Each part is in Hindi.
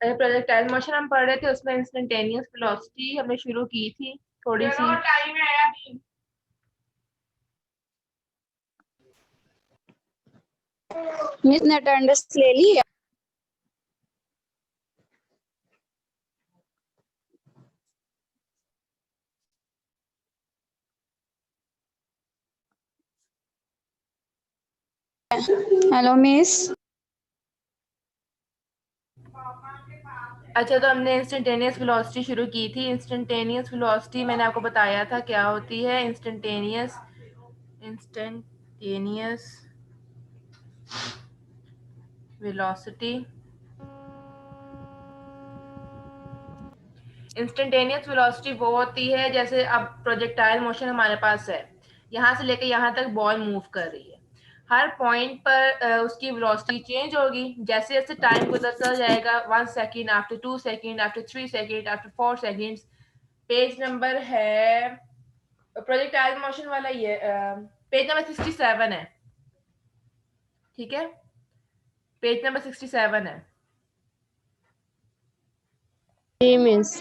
प्रोजेक्टाइल मोशन हम पढ़ रहे थे, उसमें इंस्टेंटेनियस वेलोसिटी हमने शुरू की थी थोड़ी सी। टाइम है अभी। मिस ने अटेंडेंस ले ली है? Hello miss. अच्छा, तो हमने इंस्टेंटेनियस वेलोसिटी शुरू की थी। इंस्टेंटेनियस वेलोसिटी मैंने आपको बताया था क्या होती है। इंस्टेंटेनियस वेलोसिटी, इंस्टेंटेनियस वेलोसिटी वो होती है जैसे अब प्रोजेक्टाइल मोशन हमारे पास है, यहाँ से लेकर यहाँ तक बॉल मूव कर रही है। हर पॉइंट पर उसकी वेलोसिटी चेंज होगी जैसे जैसे टाइम गुजरता जाएगा। 1 second, after 2 second, after 3 second, after 4 seconds. Page number है प्रोजेक्टाइल मोशन वाला, ये पेज नंबर 67 है। ठीक है, पेज नंबर 67 है। जी मिस।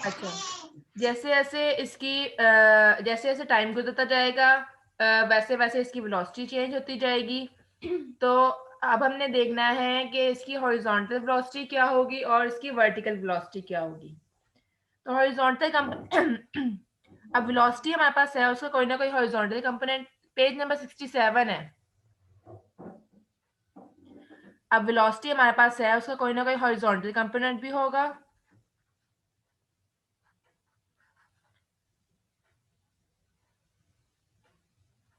अच्छा, जैसे जैसे इसकी जैसे जैसे टाइम गुजरता जाएगा वैसे वैसे इसकी वेलोसिटी चेंज होती जाएगी। तो अब हमने देखना है कि इसकी हॉरिजॉन्टल वेलोसिटी क्या होगी और इसकी वर्टिकल वेलोसिटी क्या होगी। तो हॉरिजॉन्टल अब वेलोसिटी हमारे पास है, उसका कोई ना कोई हॉरिजॉन्टल कंपोनेंट पेज नंबर 67 है। अब वेलोसिटी हमारे पास है, उसका कोई ना कोई हॉरिजॉन्टल कंपोनेंट भी होगा।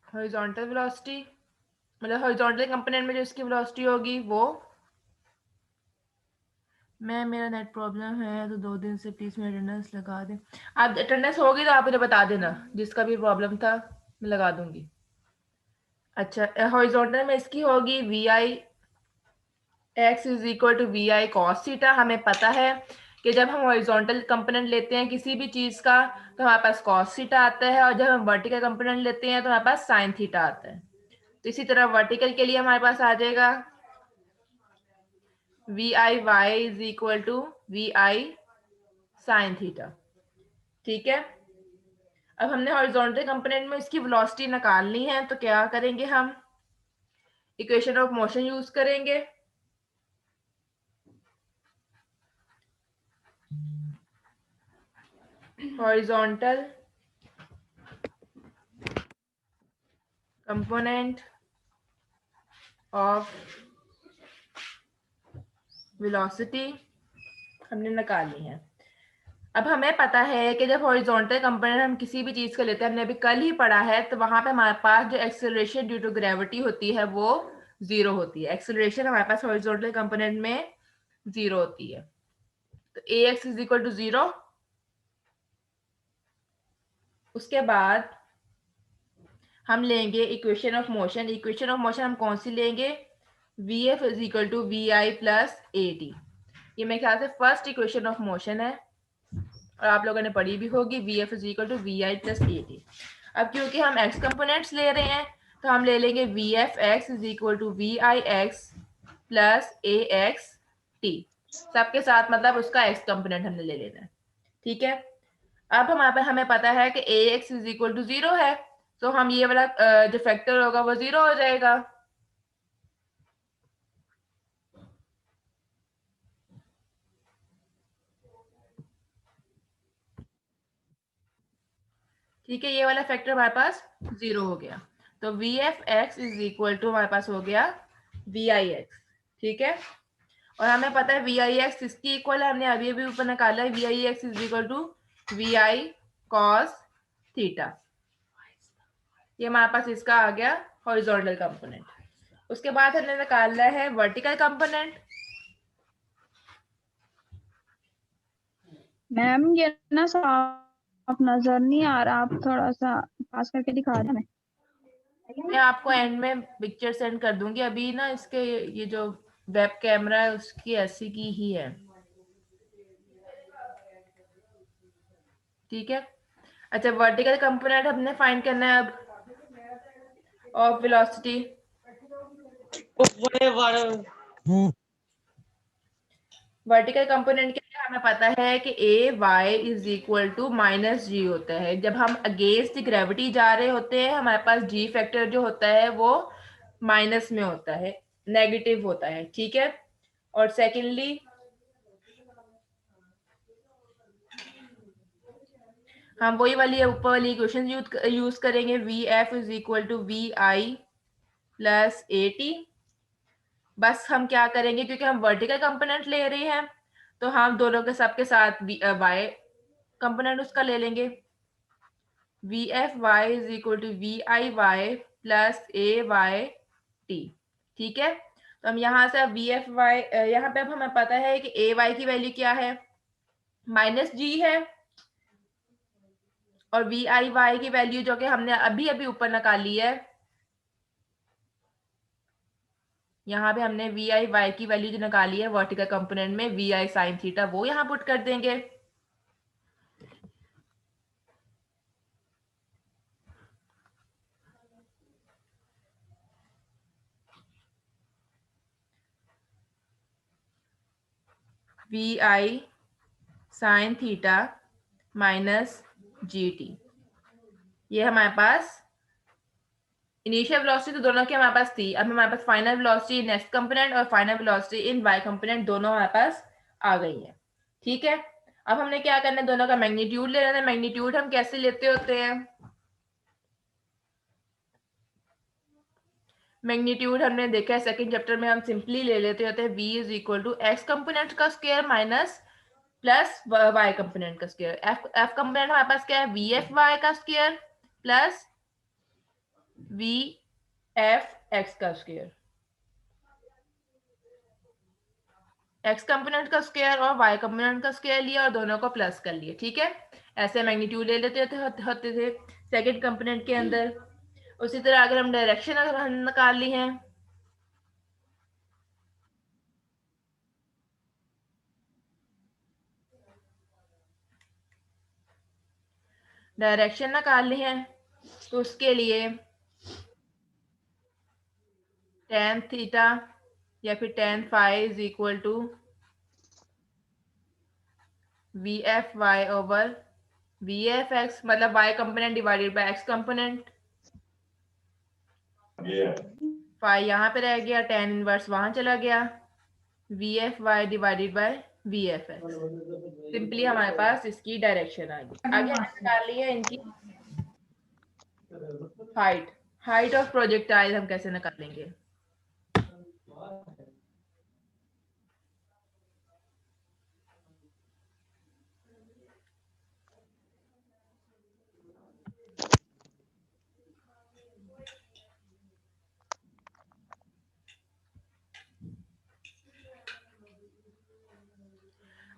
हॉरिजॉन्टल वेलोसिटी मतलब हॉरिजॉन्टल कंपोनेंट में जो इसकी वेलोसिटी होगी वो, मेरा नेट प्रॉब्लम है तो 2 दिन से प्लीज मेरी अटेंडेंस लगा दें। आप अटेंडेंस होगी तो आप मुझे बता देना, जिसका भी प्रॉब्लम था मैं लगा दूंगी। अच्छा, हॉरिजॉन्टल में इसकी होगी V I X is equal to V I cos theta. हमें पता है कि जब हम हॉरिजॉन्टल कंपोनेंट लेते हैं किसी भी चीज का तो हमारे पास कॉस थीटा आता है, और जब हम वर्टिकल कंपोनेंट लेते हैं तो हमारे पास साइन थीटा आता है। तो इसी तरह वर्टिकल के लिए हमारे पास आ जाएगा V I Y is equal to V I sine theta. ठीक है, अब हमने हॉरिजॉन्टल कंपोनेंट में इसकी वेलोसिटी निकालनी है तो क्या करेंगे, हम इक्वेशन ऑफ मोशन यूज करेंगे। हॉरिजॉन्टल कंपोनेंट ऑफ वेलोसिटी हमने निकालनी है। अब हमें पता है कि जब हॉरिजॉन्टल कंपोनेंट हम किसी भी चीज का लेते हैं, हमने अभी कल ही पढ़ा है, तो वहां पे हमारे पास जो एक्सेलरेशन ड्यू टू ग्रेविटी होती है वो 0 होती है। एक्सेलरेशन हमारे पास हॉरिजॉन्टल कंपोनेंट में 0 होती है। तो A X is equal to 0। उसके बाद हम लेंगे equation of motion. Equation of motion हम कौन सी लेंगे, V F is equal to V I plus A T. ये मेरे ख्याल से फर्स्ट इक्वेशन ऑफ मोशन है और आप लोगों ने पढ़ी भी होगी, V F is equal to V I plus A T. अब क्योंकि हम एक्स कंपोनेंट्स ले रहे हैं तो हम ले लेंगे V F X is equal to V I X plus A X T, सबके साथ मतलब उसका एक्स कंपोनेंट हमने ले लेना है। ठीक है, अब हमारे पे हमें पता है कि ए एक्स इज इक्वल टू 0 है, तो हम ये वाला जो फैक्टर होगा वो 0 हो जाएगा। ठीक है, ये वाला फैक्टर हमारे पास 0 हो गया। तो V F X is equal to हमारे पास हो गया वी आई एक्स। ठीक है, और हमें पता है वी आई एक्स किसकी इक्वल है, हमने अभी अभी ऊपर निकाला है, V I X is equal to V I cos theta. ये हमारे पास इसका आ गया हॉरिजॉन्टल कंपोनेंट। उसके बाद हमने निकालना है वर्टिकल कंपोनेंट। मैम ये ना साफ नजर नहीं आ रहा, आप थोड़ा सा पास करके दिखा दें हमें। मैं आपको एंड में पिक्चर सेंड कर दूंगी। अभी ना इसके ये जो वेब कैमरा है उसकी ऐसी की ही है। ठीक है, अच्छा वर्टिकल कंपोनेंट हमने फाइंड करना है अब ऑफ वेलोसिटी। वर्टिकल कंपोनेंट के लिए हमें पता है कि A Y is equal to minus G होता है। जब हम अगेंस्ट ग्रेविटी जा रहे होते हैं हमारे पास जी फैक्टर जो होता है वो माइनस में होता है, नेगेटिव होता है, ठीक है। और सेकेंडली हम वही वाली ऊपर वाली इक्वेशन यूज करेंगे, V F is equal to V I plus A T. बस हम क्या करेंगे, क्योंकि हम वर्टिकल कंपोनेंट ले रहे हैं तो हम दोनों के सबके साथ वाई कंपोनेंट उसका ले लेंगे। V F Y is equal to V I Y plus A Y T, ठीक है। तो हम यहाँ से वी एफ वाई, यहाँ पे अब हमें पता है कि ए वाई की वैल्यू क्या है, माइनस जी है, और वी आई वाई की वैल्यू जो कि हमने अभी अभी ऊपर निकाली है, यहाँ पे हमने वी आई वाई की वैल्यू जो निकाली है वर्टिकल कंपोनेंट में वी आई साइन थीटा, वो यहाँ पुट कर देंगे। V I sine theta minus G T, ये हमारे पास इनिशियल वेलोसिटी तो दोनों की हमारे पास थी। अब हमारे पास final velocity in X component और final velocity in Y component दोनों हमारे पास आ गई है, ठीक है। अब हमने क्या करना है, दोनों का मैग्नीट्यूड ले लेना है। मैग्नीट्यूड हम कैसे लेते होते हैं, मैग्नीट्यूड हमने देखा है सेकंड चैप्टर में, हम सिंपली ले लेते होते हैं v is equal to X component का square minus plus Y component का स्क्वायर। एफ कंपोनेंट हमारे पास क्या है, वी एफ वाई का square plus V F X का स्क्वायर। एक्स कंपोनेंट का स्क्वायर और वाई कंपोनेंट का स्क्वायर लिया और दोनों को प्लस कर लिए, ठीक है। ऐसे मैग्नीट्यूड ले लेते होते थे सेकंड कंपोनेंट के अंदर। उसी तरह अगर हम डायरेक्शन अगर निकाल ली है, डायरेक्शन निकाल ली है तो उसके लिए टेन थीटा या फिर tan phi is equal to V F Y over V F X, मतलब Y component divided by X component. Phi यहाँ पे रह गया, टेन इनवर्स वहां चला गया, V F Y divided by V F X. Simply हमारे पास इसकी डायरेक्शन आ गई। आगे हमने निकाल ली है इनकी हाइट। हाइट ऑफ प्रोजेक्टाइल हम कैसे निकालेंगे,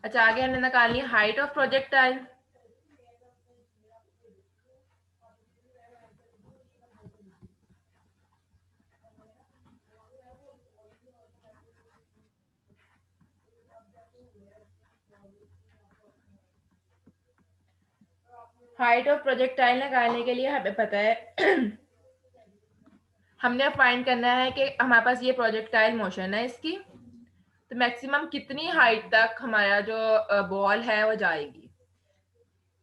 अच्छा आगे हमने निकालनी है height of projectile. Height of projectile निकालने के लिए हमें पता है हमने फाइंड करना है कि हमारे पास ये प्रोजेक्टाइल मोशन है इसकी, तो मैक्सिमम कितनी हाइट तक हमारा जो बॉल है वो जाएगी।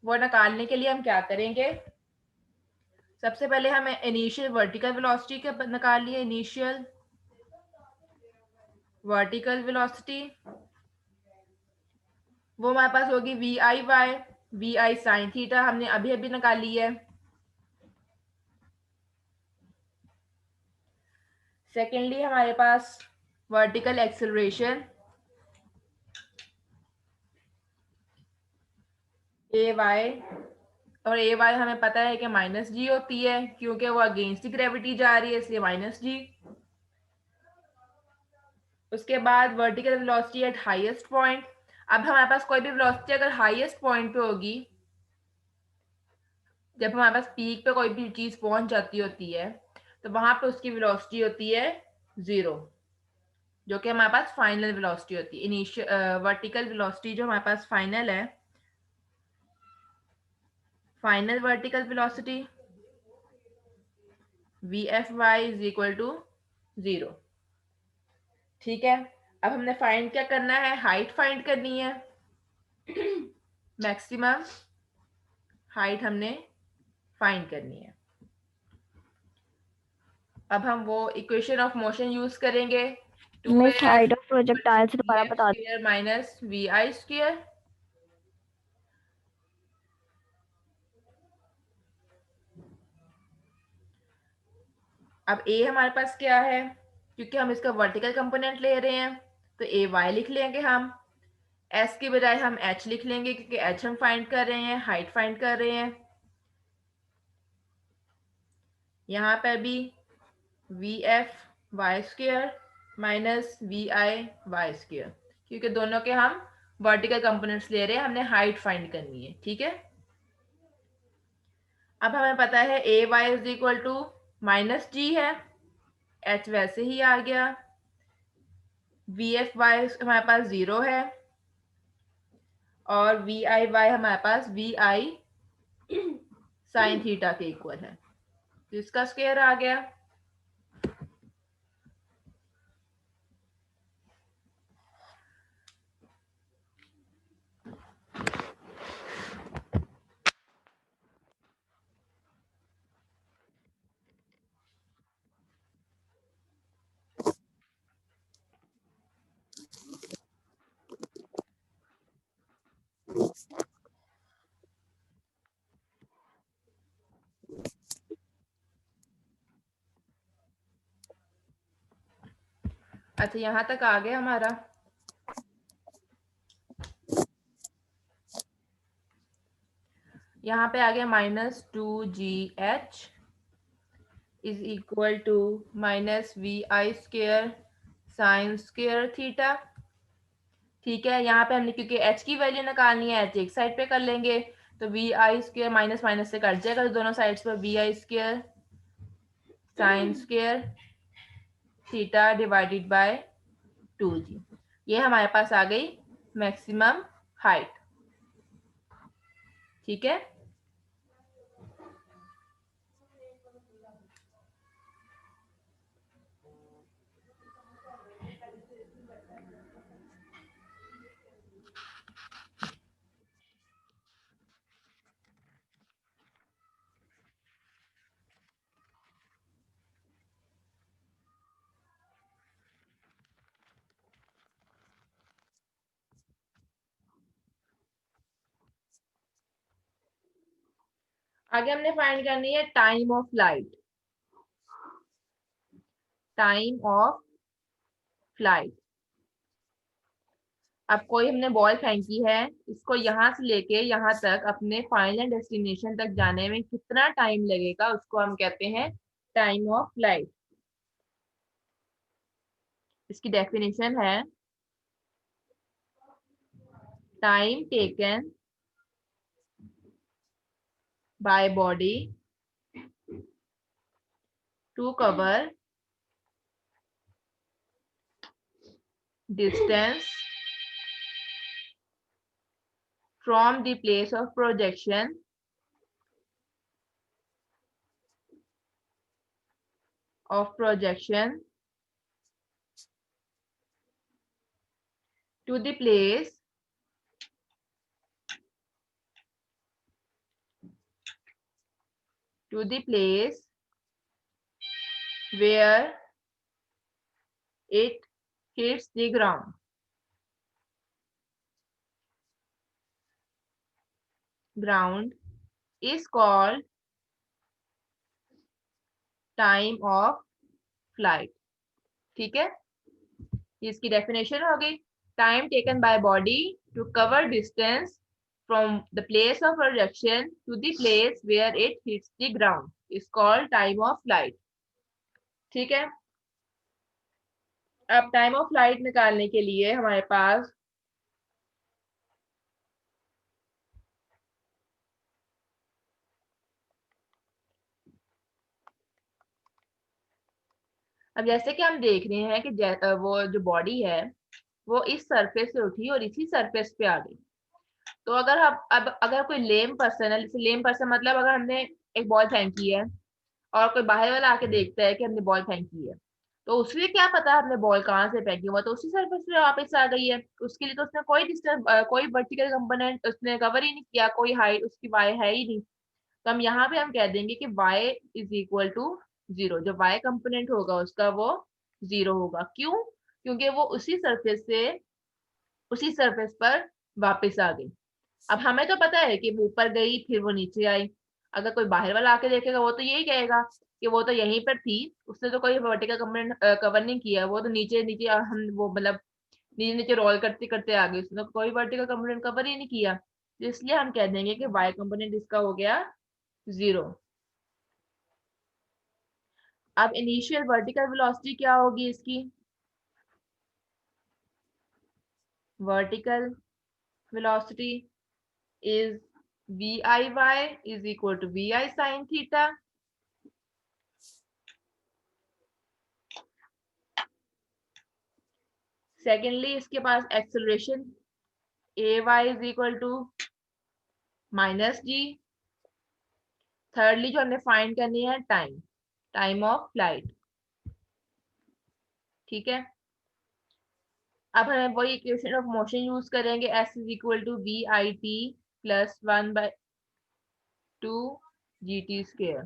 वो निकालने के लिए हम क्या करेंगे, सबसे पहले हमें इनिशियल वर्टिकल वेलोसिटी के निकाल लिए, इनिशियल वर्टिकल वेलोसिटी वो हमारे पास होगी V I Y, V I sine theta हमने अभी अभी निकाली है। सेकेंडली हमारे पास वर्टिकल एक्सेलरेशन ए वाई, और ए वाई हमें पता है कि माइनस जी होती है क्योंकि वो अगेंस्ट ग्रेविटी जा रही है इसलिए माइनस जी। उसके बाद vertical velocity at highest point. अब हमारे पास कोई भी वेलोसिटी अगर हाईएस्ट पॉइंट पे होगी, जब हमारे पास पीक पे कोई भी चीज पहुंच जाती होती है तो वहां पे उसकी वेलोसिटी होती है 0, जो कि हमारे पास फाइनल वेलोसिटी होती है। इनिशियल वर्टिकल वेलोसिटी जो हमारे पास फाइनल है, final vertical velocity V F Y is equal to 0, ठीक है। अब हमने फाइंड क्या करना है, हाइट फाइंड करनी है। मैक्सिमम हाइट हमने फाइंड करनी है। अब हम वो इक्वेशन ऑफ मोशन यूज करेंगे, miss 2af height of projectile से दोबारा vf बता स्क्वायर माइनस vi स्क्वायर। अब a हमारे पास क्या है, क्योंकि हम इसका वर्टिकल कंपोनेंट ले रहे हैं तो ए वाई लिख लेंगे हम। s की बजाय हम h लिख लेंगे क्योंकि h हम फाइंड कर रहे हैं, हाइट फाइंड कर रहे हैं। यहाँ पर भी V F Y square minus V I Y square, क्योंकि दोनों के हम वर्टिकल कंपोनेंट्स ले रहे हैं, हमने हाइट फाइंड करनी है। ठीक है, अब हमें पता है A Y is equal to minus G है, एच वैसे ही आ गया, वी एफ वाई हमारे पास 0 है और वी आई वाई हमारे पास वी आई साइन थीटा के इक्वल है, तो इसका स्क्वायर आ गया। अच्छा, यहां तक आ गया हमारा। यहाँ पे आ गया minus 2gh is equal to minus V I square sine square theta. ठीक है, यहाँ पे हमने क्योंकि h की वैल्यू निकालनी है, h एक साइड पे कर लेंगे तो V I square minus minus से कट जाएगा, तो दोनों साइड्स पर V I square sine square theta divided by 2g। ये हमारे पास आ गई मैक्सिमम हाइट। ठीक है, आगे हमने फाइंड करनी है time of light. Time of flight. अब कोई हमने बॉल फेंकी है, इसको यहाँ से लेके यहाँ तक अपने फाइनल डेस्टिनेशन तक जाने में कितना टाइम लगेगा, उसको हम कहते हैं टाइम ऑफ फ्लाइट। इसकी डेफिनेशन है time taken by body to cover distance from the place of projection to the place where it hits the ground. Ground is called time of flight. ठीक है, इसकी डेफिनेशन हो गई। Time taken by body to cover distance from the place of projection to the place where it hits the ground is called time of flight. ठीक है, अब टाइम ऑफ फ्लाइट निकालने के लिए हमारे पास अब जैसे कि हम देख रहे हैं कि वो जो बॉडी है वो इस सरफेस से उठी और इसी सरफेस पे आ गई। तो अगर हम अब अगर कोई लेम पर्सन है, जैसे लेम पर्सन मतलब अगर हमने एक बॉल फेंकी है और कोई बाहर वाला आके देखता है कि हमने बॉल फेंकी है, तो उससे क्या पता हमने बॉल कहाँ से फेंकी, हुआ तो उसी सरफेस पे वापस आ गई है। उसके लिए तो उसने कोई डिस्टेंस, कोई वर्टिकल कंपोनेंट उसने कवर ही नहीं किया, कोई हाइट उसकी वाई है ही नहीं। तो हम यहाँ पे हम कह देंगे कि y इज इक्वल टू 0। जो y कंपोनेंट होगा उसका वो 0 होगा। क्यों? क्योंकि वो उसी सरफेस पर वापस आ गई। अब हमें तो पता है कि वो ऊपर गई फिर वो नीचे आई। अगर कोई बाहर वाला आके देखेगा वो तो यही कहेगा कि वो तो यहीं पर थी, उसने तो कोई वर्टिकल कंपोनेंट कवर नहीं किया, वो तो नीचे नीचे हम वो मतलब नीचे नीचे रोल करते करते आ गई, उसने तो कोई वर्टिकल कंपोनेंट कवर ही नहीं किया। तो इसलिए हम कह देंगे कि y कंपोनेंट इसका हो गया 0। अब इनिशियल वर्टिकल वेलोसिटी क्या होगी इसकी? Vertical velocity is VIY is equal to VI sin theta. Secondly इसके पास acceleration AY is equal to -g। Thirdly जो हमें फाइंड करनी है टाइम ऑफ फ्लाइट। ठीक है, अब हमें वही इक्वेशन ऑफ मोशन यूज करेंगे, s is equal to VIT plus 1/2 GT square.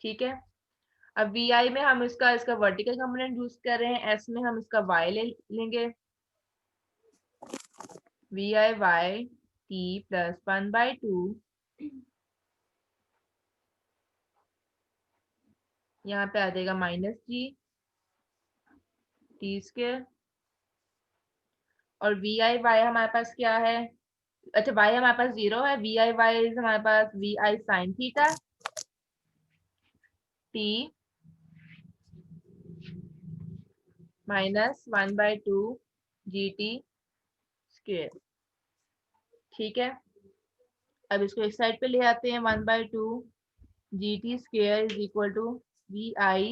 ठीक है, अब VI में हम इसका वर्टिकल कंपोनेंट यूज कर रहे हैं, S में हम इसका Y लेंगे, VI T प्लस 1/2, यहाँ पे आ जाएगा -G T स्क्वायर। और VI हमारे पास क्या है? अच्छा, y हमारे पास 0 है, VI हमारे पास VI sin theta T minus 1/2 GT square. ठीक है, अब इसको इस साइड पे ले आते हैं, 1/2 GT square is equal to VI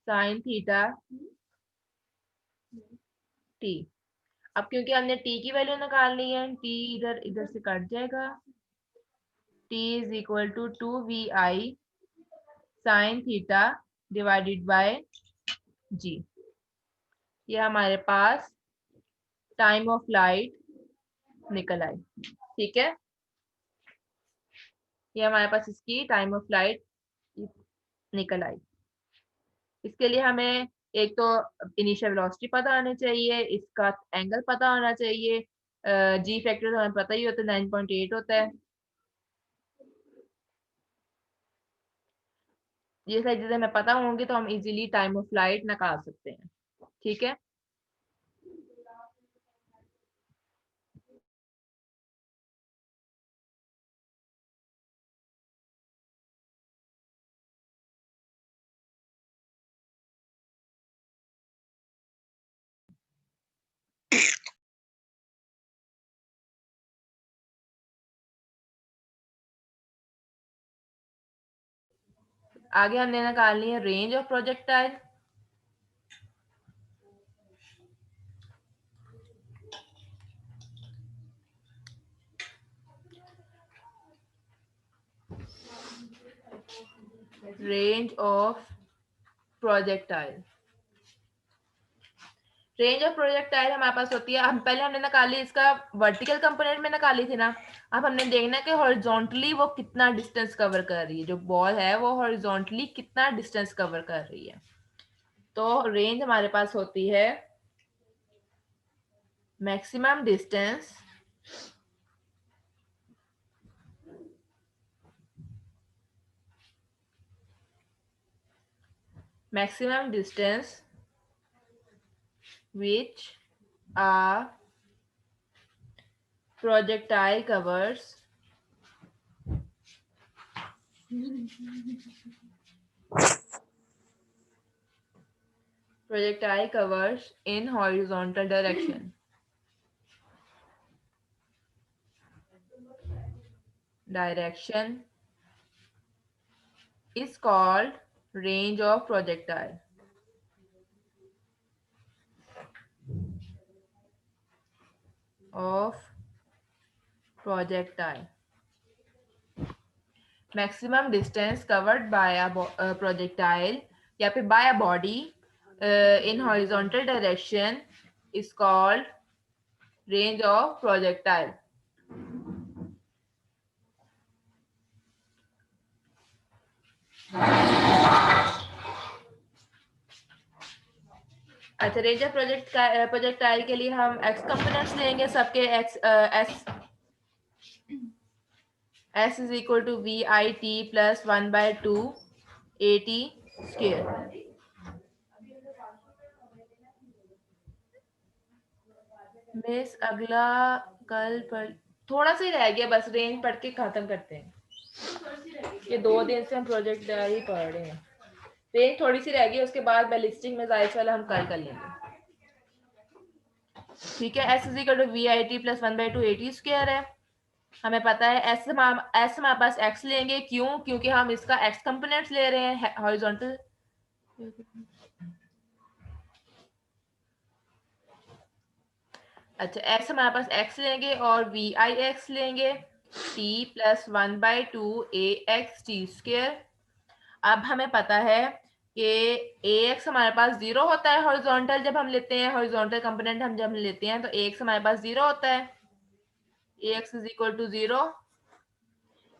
sin theta T। अब क्योंकि हमने T की वैल्यू निकालनी है, T इधर इधर से कट जाएगा, T is equal to 2VI sin theta divided by G। ये हमारे पास टाइम ऑफ फ्लाइट निकल आई। ठीक है, ये हमारे पास इसकी टाइम ऑफ फ्लाइट निकल आई। इसके लिए हमें एक तो इनिशियल वेलोसिटी पता होनी चाहिए, इसका एंगल पता होना चाहिए, जी फैक्टर तो हमें पता ही होता है 9.8 होता है। ये सारी चीजें हमें पता होंगी तो हम इजीली टाइम ऑफ फ्लाइट निकाल सकते हैं। ठीक है, आगे हमने निकालनी है range of projectile. Range of projectile, range of projectile हमारे पास होती है, हम पहले हमने निकाली इसका वर्टिकल कंपोनेंट में निकाली थी ना। अब हमने देखना है कि हॉरिजॉन्टली वो कितना डिस्टेंस कवर कर रही है, जो बॉल है वो हॉरिजॉन्टली कितना डिस्टेंस कवर कर रही है। तो रेंज हमारे पास होती है maximum distance which a projectile covers in horizontal direction. Direction is called range of projectile. Maximum distance covered by a projectile या फिर by a body in horizontal direction is called range of projectile. अच्छा, रेंज ऑफ प्रोजेक्टाइल के लिए हम एक्स कंपोनेंट्स लेंगे सबके X S is equal to V I T plus 1/2 A T square. मिस अगला कल पर थोड़ा सा ही रह गया, बस रेंज पढ़ के खत्म करते हैं। ये 2 दिन से हम प्रोजेक्ट ही पढ़ रहे हैं। रेंज थोड़ी सी रह गई, उसके बाद बैलिस्टिक मिसाइल्स वाला हम कल कर लेंगे। ठीक है, S is equal to V I T plus 1/2 A T square है। हमें पता है एस हमारे पास एक्स लेंगे, क्यों? क्योंकि हम इसका एक्स कंपोनेंट्स ले रहे हैं हॉरिजॉन्टल। अच्छा, एक्स हमारे पास एक्स लेंगे और वी आई एक्स लेंगे, टी प्लस 1/2 ए एक्स टी स्क्वायर। अब हमें पता है कि ए एक्स हमारे पास 0 होता है हॉरिजॉन्टल, जब हम लेते हैं हॉरिजॉन्टल कंपोनेंट हम जब लेते हैं तो ए एक्स हमारे पास 0 होता है। A X is equal to 0,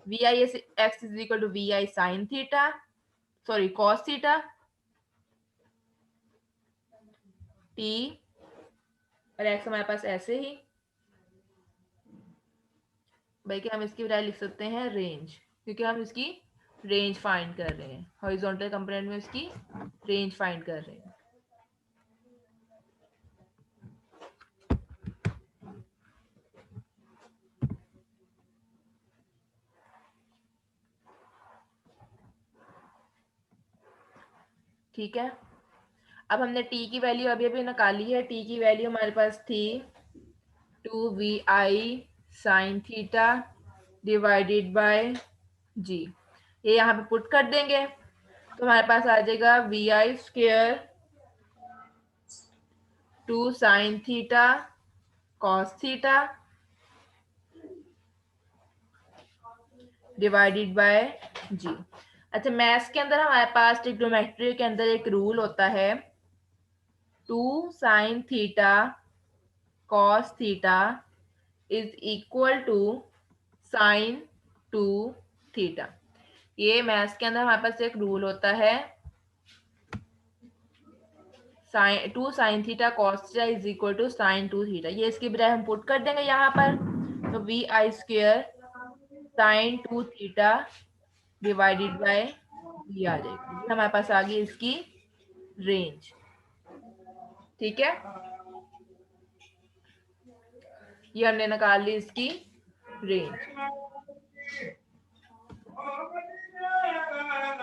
V I X is equal to V I sine theta, sorry cos theta, T और एक्स हमारे पास ऐसे ही, बल्कि हम इसकी बजाय लिख सकते हैं रेंज, क्योंकि हम इसकी रेंज फाइंड कर रहे हैं, हॉरिजॉन्टल कंपोनेंट में इसकी रेंज फाइंड कर रहे हैं। ठीक है, अब हमने टी की वैल्यू अभी अभी निकाली है। टी की वैल्यू हमारे पास थी 2vi sine theta divided by G. ये यहाँ पे पुट कर देंगे तो हमारे पास आ जाएगा V I square 2 sine theta cos theta divided by G. अच्छा, मैथ्स के अंदर हमारे पास ट्रिग्नोमेट्री के अंदर एक रूल होता है, 2 sine theta cos theta is equal to sine 2 theta. ये मैथ्स के अंदर हमारे पास एक रूल होता है, sine 2 sine theta cos theta is equal to sine 2 theta. ये इसकी बजाय हम पुट कर देंगे यहाँ पर, तो V I square sine 2 theta divided by V आ जाएगा। ये हमारे पास आ गई इसकी रेंज। ठीक है, ये हमने निकाल ली इसकी रेंज।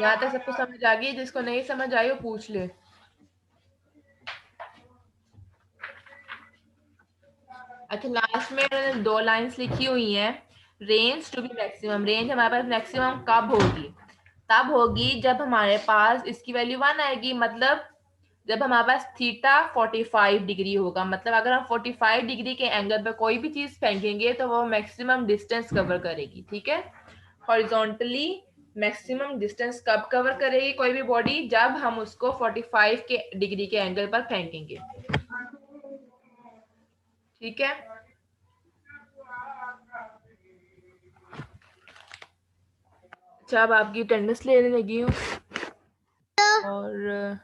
यहाँ तक सबको समझ आ गई? जिसको नहीं समझ आई वो पूछ ले। अच्छा, लास्ट में मैंने 2 लाइंस लिखी हुई हैं, range to be maximum. Range हमारे पास मैक्सिमम कब होगी? तब होगी जब हमारे पास इसकी वैल्यू 1 आएगी, मतलब जब हमारे पास थीटा 45 डिग्री होगा। मतलब अगर हम 45 डिग्री के एंगल पर कोई भी चीज फेंकेंगे तो वो मैक्सिमम डिस्टेंस कवर करेगी। ठीक है, हॉरिजॉन्टली मैक्सिमम डिस्टेंस कब कवर करेगी कोई भी बॉडी? जब हम उसको 45 के डिग्री के एंगल पर फेंकेंगे। ठीक है, अच्छा अब आपकी अटेंडेंस लेने लगी हूँ और